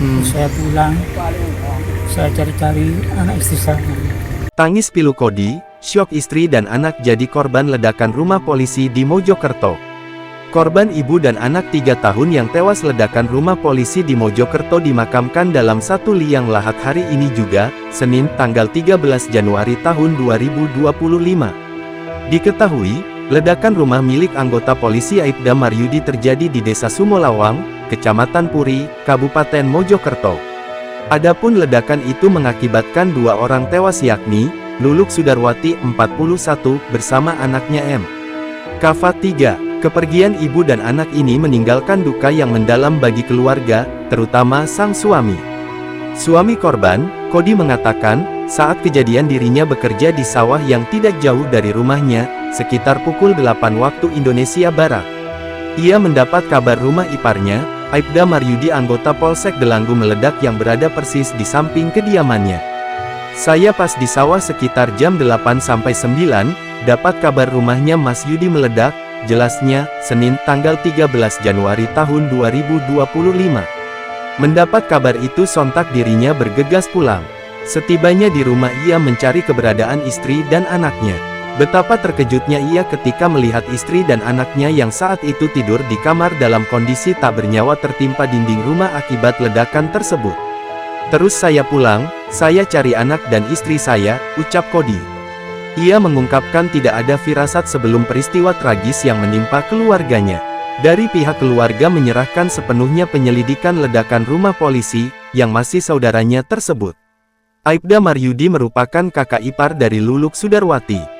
Terus saya pulang, saya cari-cari anak istri saya. Tangis pilu Kodi, syok istri dan anak jadi korban ledakan rumah polisi di Mojokerto. Korban ibu dan anak 3 tahun yang tewas ledakan rumah polisi di Mojokerto dimakamkan dalam satu liang lahat hari ini juga, Senin, tanggal 13 Januari tahun 2025. Diketahui, ledakan rumah milik anggota polisi Aibda Maryudi terjadi di Desa Sumolawang, Kecamatan Puri, Kabupaten Mojokerto. Adapun ledakan itu mengakibatkan 2 orang tewas yakni, Luluk Sudarwati 41 bersama anaknya M. Kafa 3. Kepergian ibu dan anak ini meninggalkan duka yang mendalam bagi keluarga, terutama sang suami. Suami korban, Kodi mengatakan, saat kejadian dirinya bekerja di sawah yang tidak jauh dari rumahnya, sekitar pukul 8 waktu Indonesia Barat. Ia mendapat kabar rumah iparnya, Aibda Maryudi anggota Polsek Delanggu meledak yang berada persis di samping kediamannya. Saya pas di sawah sekitar jam 8-9, dapat kabar rumahnya Mas Yudi meledak, jelasnya, Senin, tanggal 13 Januari tahun 2025. Mendapat kabar itu sontak dirinya bergegas pulang. Setibanya di rumah ia mencari keberadaan istri dan anaknya. Betapa terkejutnya ia ketika melihat istri dan anaknya yang saat itu tidur di kamar dalam kondisi tak bernyawa tertimpa dinding rumah akibat ledakan tersebut. Terus saya pulang, saya cari anak dan istri saya, ucap Kodi. Ia mengungkapkan tidak ada firasat sebelum peristiwa tragis yang menimpa keluarganya. Dari pihak keluarga menyerahkan sepenuhnya penyelidikan ledakan rumah polisi, yang masih saudaranya tersebut. Aibda Maryudi merupakan kakak ipar dari Luluk Sudarwati.